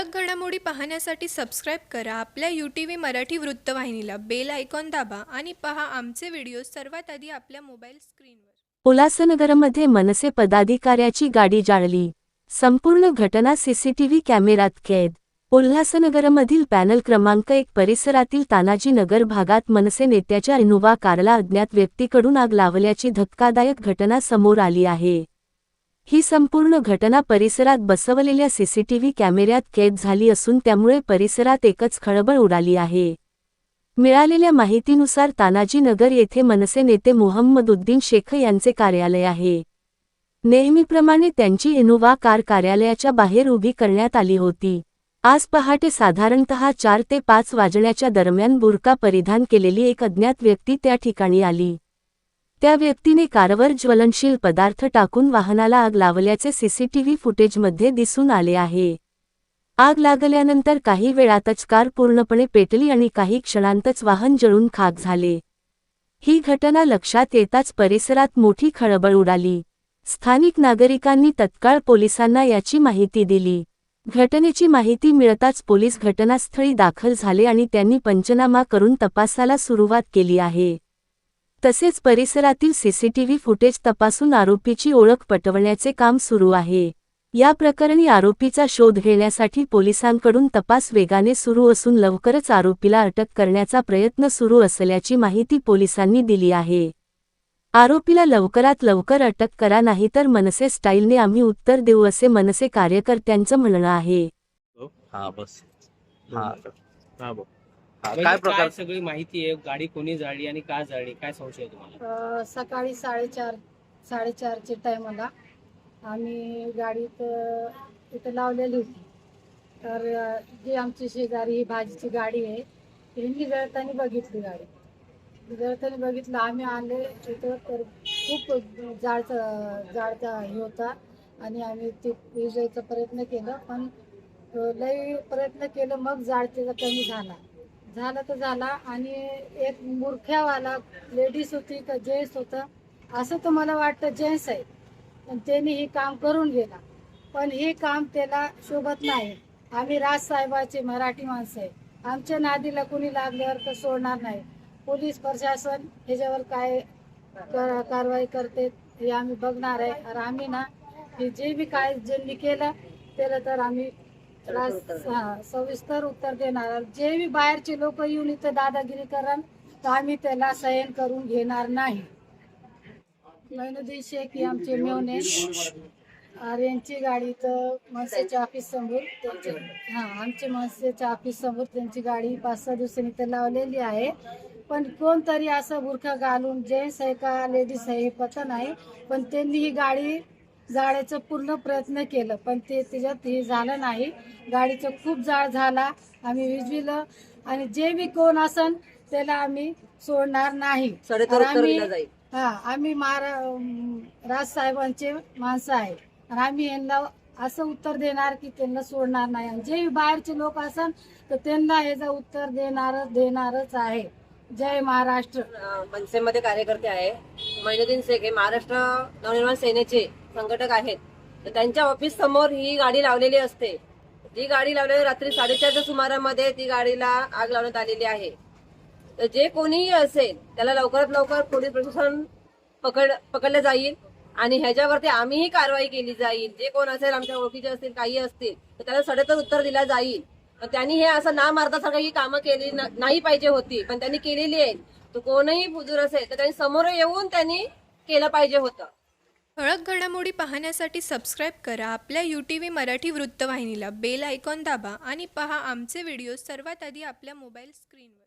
ठळक घडामोडी पाहण्यासाठी सबस्क्राईब करा आपल्या UTV मराठी वृत्तवाहिनीला. बेल आयकॉन दाबा आणि पहा आमचे व्हिडिओ सर्वात आधी आपल्या मोबाईल स्क्रीनवर. उल्हासनगरमध्ये मनसे पदाधिकाऱ्याची गाडी जाळली. संपूर्ण घटना सीसीटीव्ही कॅमेऱ्यात कैद. उल्हासनगरमधील पॅनल क्रमांक 1 परिसरातील तानाजी नगर भागात मनसे नेत्याच्या इनोव्हा कारला अज्ञात व्यक्तीकडून आग लावल्याची धक्कादायक घटना समोर आली आहे. ही संपूर्ण घटना परिसरात बसवलेल्या सीसीटीव्ही कॅमेऱ्यात कैद झाली असून त्यामुळे परिसरात एकच खळबळ उडाली आहे. मिळालेल्या माहितीनुसार तानाजी नगर येथे मनसे नेते मोहम्मदउद्दीन शेख यांचे कार्यालय आहे. नेहमीप्रमाणे त्यांची इनोव्हा कार कार्यालयाच्या बाहेर उभी करण्यात आली होती. आज पहाटे साधारणतः 4 ते 5 वाजण्याच्या दरम्यान बुरका परिधान केलेली एक अज्ञात व्यक्ती त्या ठिकाणी आली. त्या व्यक्तीने कारवर ज्वलनशील पदार्थ टाकून वाहनाला आग लावल्याचे सीसीटीव्ही फुटेजमध्ये दिसून आले आहे. आग लागल्यानंतर काही वेळातच कार पूर्णपणे पेटली आणि काही क्षणांतच वाहन जळून खाक झाले. ही घटना लक्षात येताच परिसरात मोठी खळबळ उडाली. स्थानिक नागरिकांनी तत्काळ पोलिसांना याची माहिती दिली. घटनेची माहिती मिळताच पोलीस घटनास्थळी दाखल झाले आणि त्यांनी पंचनामा करून तपासाला सुरुवात केली आहे. तसेच परिसरातील सीसीटीव्ही फुटेज तपासून आरोपीची ओळख पटवण्याचे काम सुरू आहे. या प्रकरणी आरोपीचा शोध घेण्यासाठी पोलिसांकडून तपास वेगाने सुरू असून लवकरच आरोपीला अटक करण्याचा प्रयत्न सुरू असल्याची माहिती पोलिसांनी दिली आहे. आरोपीला लवकरात लवकर अटक करा नाहीतर मनसे स्टाईलने आम्ही उत्तर देऊ असे मनसे कार्यकर्त्यांचं म्हणणं आहे. हा बस हा हा बघ काय प्रकार सगळी माहिती आहे. गाडी कोणी जाळली आणि का जाळली, काय संशय आहे तुम्हाला? सकाळी 4:30च्या टायमाला आम्ही गाडीत इथं लावलेली होती. तर जी आमची शेजारी ही भाजीची गाडी आहे त्यांनी जळताना बघितली. गाडी जळताना बघितलं. आम्ही आले इथं तर खूप जाळचा हे होता आणि आम्ही ते विजयाचा प्रयत्न केला, पण लई प्रयत्न केलं मग जाळ त्याचा कमी झाला तर झाला. आणि एक मूर्ख्यावाला लेडीज होती का जेंट्स होतं असं तर मला वाटतं जेंट्स आहे, पण त्यांनी हे काम करून गेला. पण हे काम त्याला शोभत नाही. आम्ही राजसाहेबाचे मराठी माणसं आहे. आमच्या नादीला कोणी लागल्यावर तर सोडणार नाही. पोलीस प्रशासन ह्याच्यावर काय कारवाई करते हे आम्ही बघणार आहे. आणि आम्ही ना हे जे बी काय ज्यांनी केलं त्याला तर आम्ही सविस्तर उत्तर देणार. जे बी बाहेरचे लोक येऊन इथं दादागिरी कराल तर आम्ही त्याला सहन करून घेणार नाही. मैनुद्दीन शेख ही आमचे मेवणे यांची गाडी तर मनसेच्या ऑफिस समोर आमच्या मनसेच्या ऑफिस समोर त्यांची गाडी 5-6 दिवसांनी तर लावलेली आहे. पण कोणतरी असं बुरखा घालून जेंट्स आहे का लेडीज आहे हे पता नाही, पण त्यांनी ही गाडी जाळायचं पूर्ण प्रयत्न केलं पण ते त्याच्यात हे झालं नाही. गाडीचं खूप जाळ झाला. आम्ही विजविलं आणि जे बी कोण असन त्याला आम्ही सोडणार नाही. आम्ही राजसाहेबांचे माणसं आहे आणि आम्ही यांना असं उत्तर देणार की त्यांना सोडणार नाही. आणि जे बाहेरचे लोक असन तर त्यांना ह्याचं उत्तर देणारच आहे. जय महाराष्ट्र. मनसेमध्ये कार्यकर्ते आहे. मैनुद्दीन शेख हे महाराष्ट्र नवनिर्माण सेनेचे संघटक आहेत. तर त्यांच्या ऑफिस समोर ही गाडी लावलेली असते. ती गाडी लावलेली रात्री 4:30च्या सुमारामध्ये ती गाडीला आग लावण्यात आलेली आहे. तर जे कोणीही असेल त्याला लवकरात लवकर पोलीस प्रशासन पकडलं जाईल आणि ह्याच्यावरती आम्हीही कारवाई केली जाईल. जे कोण असेल आमच्या ओळखीचे असतील काही असतील तर त्याला सडेतोड उत्तर दिला जाईल. त्यांनी हे असं ना मारतासारखं ही कामं केली नाही पाहिजे होती, पण त्यांनी केलेली आहेत. तर कोणही बुजूर असेल तर त्यांनी समोर येऊन त्यांनी केलं पाहिजे होतं. ठळक घडामोडी पाहण्यासाठी सबस्क्राईब करा आपल्या UTV मराठी वृत्तवाहिनीला. बेल आयकॉन दाबा आणि पहा आमचे व्हिडिओ सर्वात आधी आपल्या मोबाईल स्क्रीनवर.